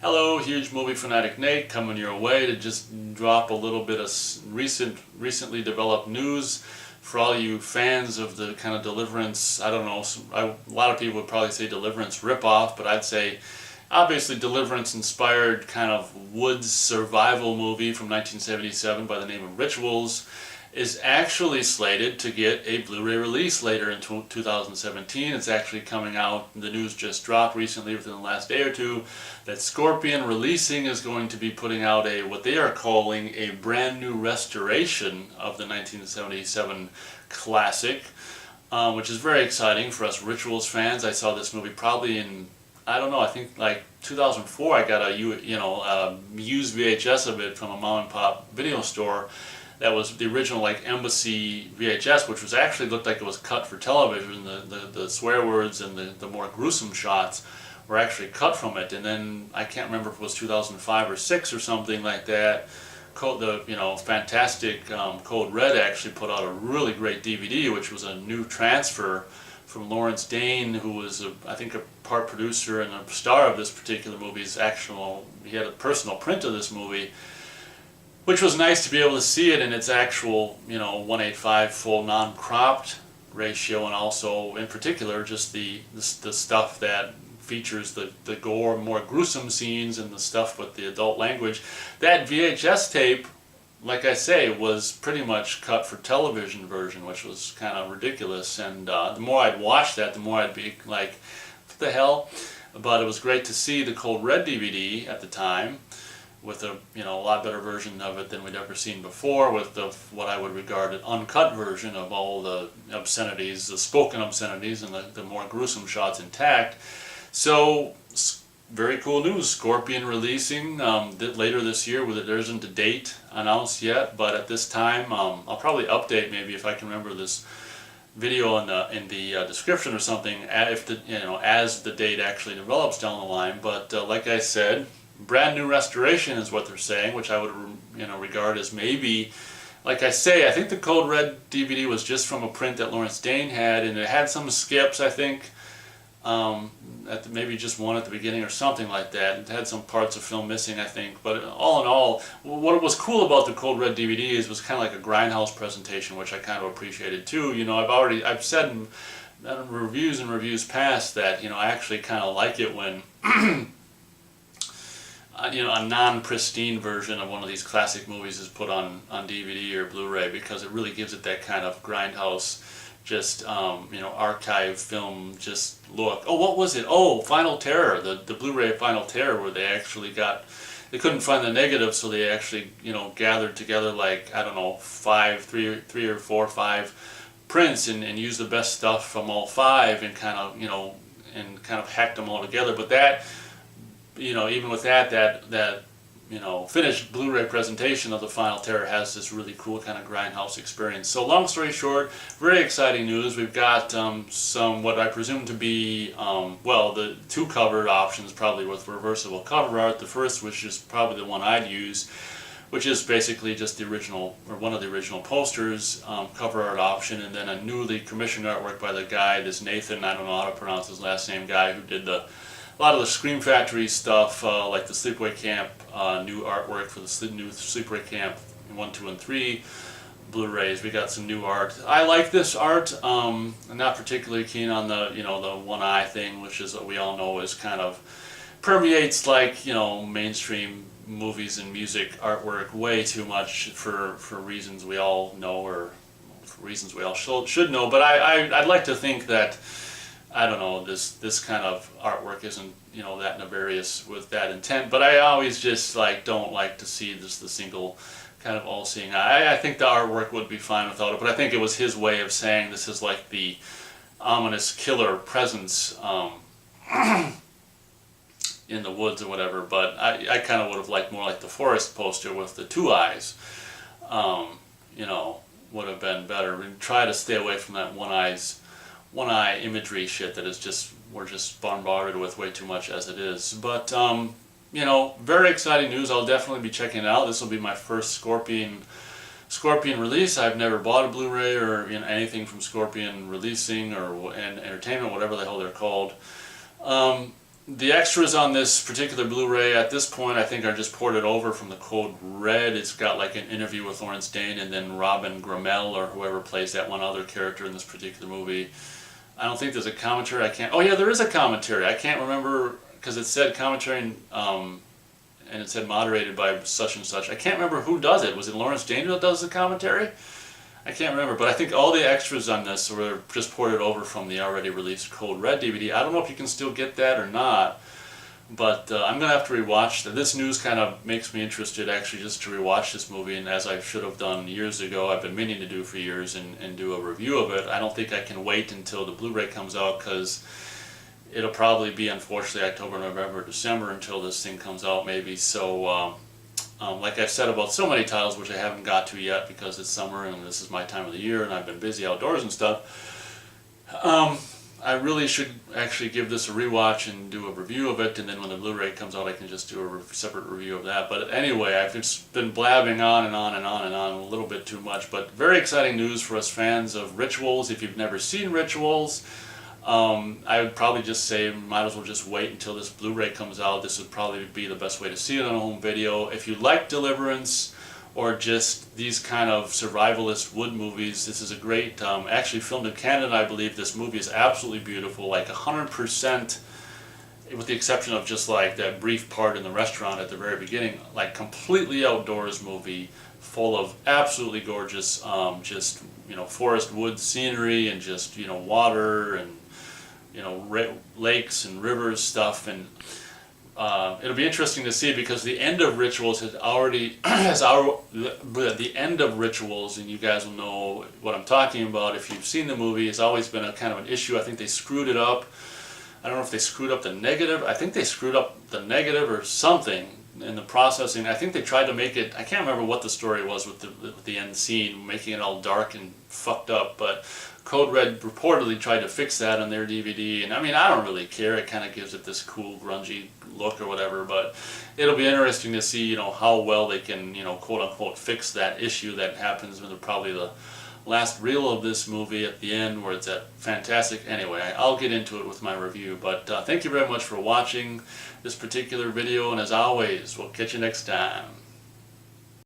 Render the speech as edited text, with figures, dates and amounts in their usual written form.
Hello, huge movie fanatic Nate coming your way to just drop a little bit of recently developed news for all you fans of the kind of Deliverance. I don't know, a lot of people would probably say Deliverance ripoff, but I'd say obviously Deliverance inspired kind of woods survival movie from 1977 by the name of Rituals is actually slated to get a Blu-ray release later in 2017. It's actually coming out. The news just dropped recently within the last day or two that Scorpion Releasing is going to be putting out what they are calling a brand new restoration of the 1977 classic, which is very exciting for us Rituals fans. I saw this movie probably in, I don't know, I think like 2004. I got a used VHS of it from a mom and pop video store. That was the original like Embassy VHS, which was actually looked like it was cut for television. The swear words and the more gruesome shots were actually cut from it. And then I can't remember if it was 2005 or 6 or something like that. Fantastic Code Red actually put out a really great DVD, which was a new transfer from Lawrence Dane, who was I think a part producer and a star of this particular movie. He had a personal print of this movie, which was nice to be able to see it in its actual, 1:8:5 full non-cropped ratio, and also in particular just the stuff that features the gore, more gruesome scenes and the stuff with the adult language. That VHS tape, like I say, was pretty much cut for television version, which was kind of ridiculous. And the more I'd watch that, the more I'd be like, what the hell? But it was great to see the Cold Red DVD at the time, with a lot better version of it than we'd ever seen before, with what I would regard an uncut version of all the obscenities, the spoken obscenities, and the more gruesome shots intact. So very cool news. Scorpion releasing later this year. There isn't a date announced yet, but at this time I'll probably update, maybe if I can remember, this video in the description or something, if as the date actually develops down the line. But like I said, brand new restoration is what they're saying, which I would regard as maybe, like I say, I think the Code Red DVD was just from a print that Lawrence Dane had, and it had some skips, I think, maybe just one at the beginning or something like that. It had some parts of film missing, I think. But all in all, what was cool about the Code Red DVD was kind of like a grindhouse presentation, which I kind of appreciated too. I've said in reviews past that I actually kind of like it when a non-pristine version of one of these classic movies is put on DVD or Blu-ray, because it really gives it that kind of grindhouse, just archive film just look. Oh, what was it? Oh, Final Terror, the Blu-ray Final Terror, where they couldn't find the negative, so they actually gathered together like, I don't know, three or four or five prints and used the best stuff from all five and kind of hacked them all together. But that, even with that finished Blu-ray presentation of the Final Terror has this really cool kind of grindhouse experience. So long story short, very exciting news. We've got some, what I presume to be, the two cover options, probably with reversible cover art. The first, which is probably the one I'd use, which is basically just the original, or one of the original posters, cover art option, and then a newly commissioned artwork by the guy, this Nathan, I don't know how to pronounce his last name, guy who did a lot of the Scream Factory stuff, like the Sleepaway Camp new artwork for the new Sleepaway Camp 1, 2, and 3 Blu-rays. We got some new art. I like this art. I'm not particularly keen on the the one eye thing, which is what we all know is kind of permeates like mainstream movies and music artwork way too much for reasons we all know, or for reasons we all should know. But I'd like to think that, I don't know, this kind of artwork isn't that nefarious with that intent, but I always just don't like to see the single kind of all-seeing eye. I think the artwork would be fine without it, but I think it was his way of saying this is like the ominous killer presence in the woods or whatever. But I kind of would have liked more like the Forest poster with the two eyes. Would have been better. We try to stay away from that one eye imagery shit that we're just bombarded with way too much as it is. But very exciting news. I'll definitely be checking it out. This will be my first Scorpion release. I've never bought a Blu-ray or anything from Scorpion Releasing or Entertainment, whatever the hell they're called. The extras on this particular Blu-ray at this point I think are just ported over from the Code Red. It's got like an interview with Lawrence Dane and then Robin Grammell or whoever plays that one other character in this particular movie. I don't think there's a commentary. Oh yeah, there is a commentary. I can't remember because it said commentary and it said moderated by such and such. I can't remember who does it. Was it Lawrence Dane that does the commentary? I can't remember, but I think all the extras on this were just ported over from the already released Code Red DVD. I don't know if you can still get that or not, but I'm going to have to rewatch that. This news kind of makes me interested actually just to rewatch this movie, and as I should have done years ago, I've been meaning to do for years and do a review of it. I don't think I can wait until the Blu-ray comes out because it'll probably be, unfortunately, October, November, December until this thing comes out maybe, so like I've said about so many titles which I haven't got to yet because it's summer and this is my time of the year and I've been busy outdoors and stuff, I really should actually give this a rewatch and do a review of it, and then when the Blu-ray comes out I can just do a separate review of that. But anyway, I've just been blabbing on and on and on and on a little bit too much, but very exciting news for us fans of Rituals. If you've never seen Rituals, I would probably just say might as well just wait until this Blu-ray comes out. This would probably be the best way to see it on a home video. If you like Deliverance or just these kind of survivalist wood movies, this is a great, actually filmed in Canada I believe. This movie is absolutely beautiful, like 100%, with the exception of just like that brief part in the restaurant at the very beginning, like completely outdoors movie, full of absolutely gorgeous, just, you know, forest wood scenery and just, you know, water and, you know, lakes and rivers stuff. And it'll be interesting to see because the end of Rituals has already the end of Rituals, and you guys will know what I'm talking about if you've seen the movie, has always been a kind of an issue. I think they screwed it up. I don't know if they screwed up the negative. I think they screwed up the negative or something in the processing. I think they tried to make it, I can't remember what the story was with the end scene, making it all dark and fucked up, but Code Red reportedly tried to fix that on their DVD, and I mean, I don't really care. It kind of gives it this cool grungy look or whatever, but it'll be interesting to see, you know, how well they can, you know, quote unquote fix that issue that happens with probably the last reel of this movie at the end where it's at fantastic. Anyway, I'll get into it with my review, but thank you very much for watching this particular video, and as always, we'll catch you next time.